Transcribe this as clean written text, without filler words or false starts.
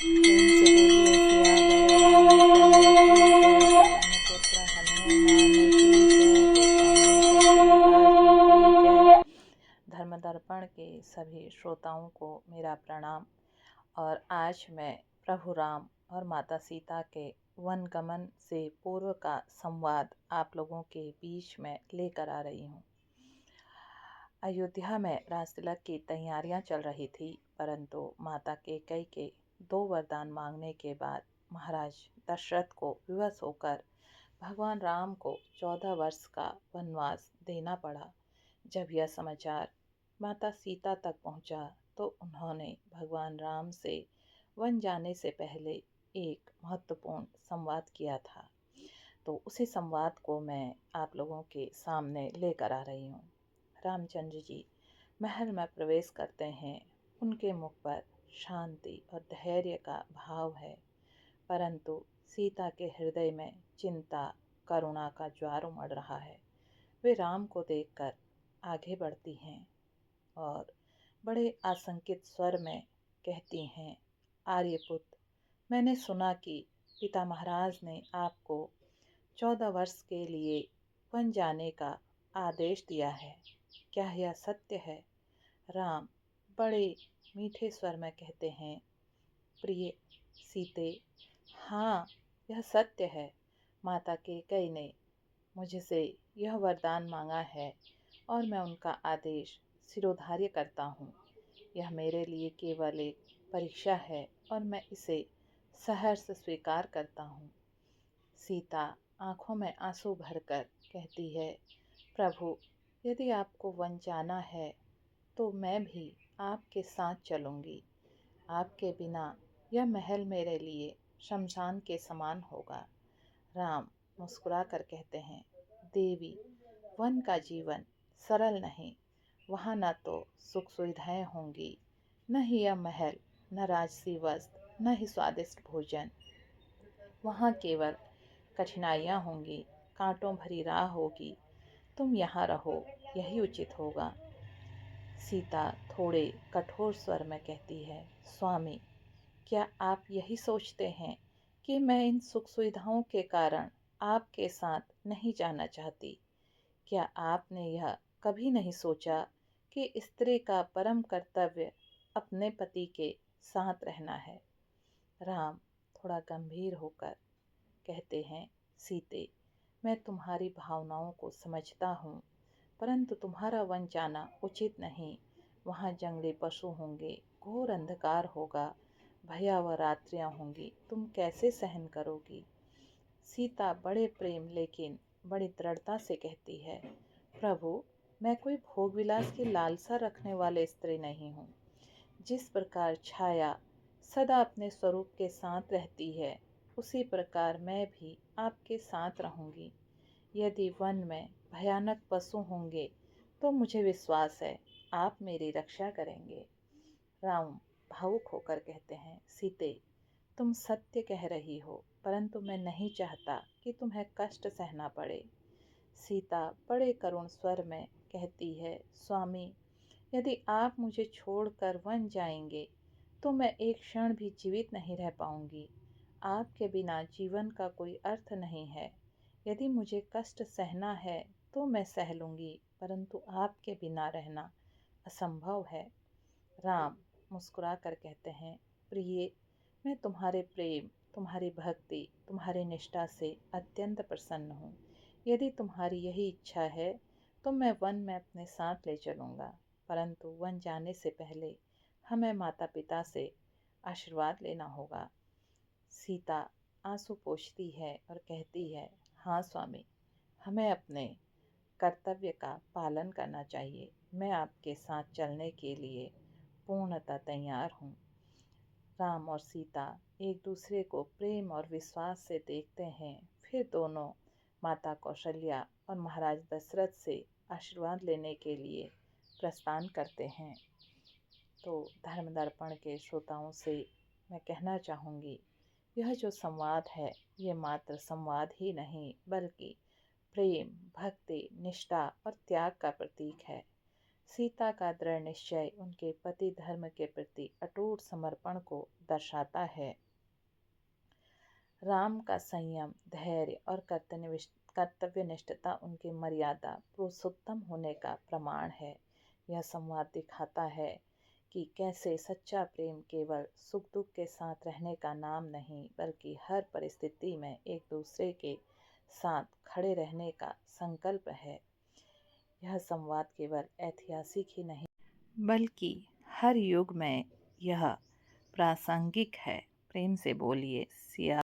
प्रेम से बोलिए सियावर रामचंद्र की जय। पवन पुत्र हनुमान की जय। गोस्वामी तुलसीदास जी की जय। धर्म दर्पण के सभी श्रोताओं को मेरा प्रणाम। और आज मैं प्रभु राम और माता सीता के वन गमन से पूर्व का संवाद आप लोगों के बीच में लेकर आ रही हूँ। अयोध्या में रासतिलक की तैयारियां चल रही थी, परंतु माता कैकेयी के 2 वरदान मांगने के बाद महाराज दशरथ को विवश होकर भगवान राम को 14 वर्ष का वनवास देना पड़ा। जब यह समाचार माता सीता तक पहुंचा तो उन्होंने भगवान राम से वन जाने से पहले एक महत्वपूर्ण संवाद किया था। तो उसी संवाद को मैं आप लोगों के सामने लेकर आ रही हूँ। रामचंद्र जी महल में प्रवेश करते हैं। उनके मुख पर शांति और धैर्य का भाव है, परंतु सीता के हृदय में चिंता करुणा का ज्वार उमड़ रहा है। वे राम को देखकर आगे बढ़ती हैं और बड़े आशंकित स्वर में कहती हैं, आर्यपुत्र, मैंने सुना कि पिता महाराज ने आपको 14 वर्ष के लिए वन जाने का आदेश दिया है। क्या यह सत्य है? राम बड़े मीठे स्वर में कहते हैं, प्रिय सीते, हाँ, यह सत्य है। माता कैकेयी ने मुझसे यह वरदान मांगा है और मैं उनका आदेश शिरोधार्य करता हूँ। यह मेरे लिए केवल एक परीक्षा है और मैं इसे सहर्ष स्वीकार करता हूँ। सीता आंखों में आंसू भरकर कहती है, प्रभु, यदि आपको वन जाना है तो मैं भी आपके साथ चलूँगी। आपके बिना यह महल मेरे लिए शमशान के समान होगा। राम मुस्कुरा कर कहते हैं, देवी, वन का जीवन सरल नहीं। वहाँ न तो सुख सुविधाएं होंगी, न ही यह महल, न राजसी वस्त्र, न ही स्वादिष्ट भोजन। वहाँ केवल कठिनाइयाँ होंगी, कांटों भरी राह होगी। तुम यहाँ रहो, यही उचित होगा। सीता थोड़े कठोर स्वर में कहती है, स्वामी, क्या आप यही सोचते हैं कि मैं इन सुख सुविधाओं के कारण आपके साथ नहीं जाना चाहती? क्या आपने यह कभी नहीं सोचा कि स्त्री का परम कर्तव्य अपने पति के साथ रहना है? राम थोड़ा गंभीर होकर कहते हैं, सीते, मैं तुम्हारी भावनाओं को समझता हूँ, परंतु तुम्हारा वन जाना उचित नहीं। वहाँ जंगली पशु होंगे, घोर अंधकार होगा, भयावह रात्रियाँ होंगी। तुम कैसे सहन करोगी? सीता बड़े प्रेम लेकिन बड़ी दृढ़ता से कहती है, प्रभु, मैं कोई भोग विलास की लालसा रखने वाले स्त्री नहीं हूँ। जिस प्रकार छाया सदा अपने स्वरूप के साथ रहती है, उसी प्रकार मैं भी आपके साथ रहूंगी। यदि वन में भयानक पशु होंगे तो मुझे विश्वास है आप मेरी रक्षा करेंगे। राम भावुक होकर कहते हैं, सीते, तुम सत्य कह रही हो, परंतु मैं नहीं चाहता कि तुम्हें कष्ट सहना पड़े। सीता बड़े करुण स्वर में कहती है, स्वामी, यदि आप मुझे छोड़कर वन जाएंगे तो मैं एक क्षण भी जीवित नहीं रह पाऊंगी। आपके बिना जीवन का कोई अर्थ नहीं है। यदि मुझे कष्ट सहना है तो मैं सह लूंगी, परंतु आपके बिना रहना असंभव है। राम मुस्कुरा कर कहते हैं, प्रिय, मैं तुम्हारे प्रेम, तुम्हारी भक्ति, तुम्हारी निष्ठा से अत्यंत प्रसन्न हूँ। यदि तुम्हारी यही इच्छा है तो मैं वन में अपने साथ ले चलूँगा, परंतु वन जाने से पहले हमें माता पिता से आशीर्वाद लेना होगा। सीता आंसू पोंछती है और कहती है, हाँ स्वामी, हमें अपने कर्तव्य का पालन करना चाहिए। मैं आपके साथ चलने के लिए पूर्णतः तैयार हूँ। राम और सीता एक दूसरे को प्रेम और विश्वास से देखते हैं। फिर दोनों माता कौशल्या और महाराज दशरथ से आशीर्वाद लेने के लिए प्रस्थान करते हैं। तो धर्म दर्पण के श्रोताओं से मैं कहना चाहूँगी, यह जो संवाद है, ये मात्र संवाद ही नहीं, बल्कि प्रेम, भक्ति, निष्ठा और त्याग का प्रतीक है। सीता का दृढ़ निश्चय उनके पति धर्म के प्रति अटूट समर्पण को दर्शाता है। राम का संयम, धैर्य और कर्तव्यनिष्ठता उनके मर्यादा पुरुषोत्तम होने का प्रमाण है। यह संवाद दिखाता है कि कैसे सच्चा प्रेम केवल सुख दुख के साथ रहने का नाम नहीं, बल्कि हर परिस्थिति में एक दूसरे के साथ खड़े रहने का संकल्प है। यह संवाद केवल ऐतिहासिक ही नहीं, बल्कि हर युग में यह प्रासंगिक है। प्रेम से बोलिए। सिया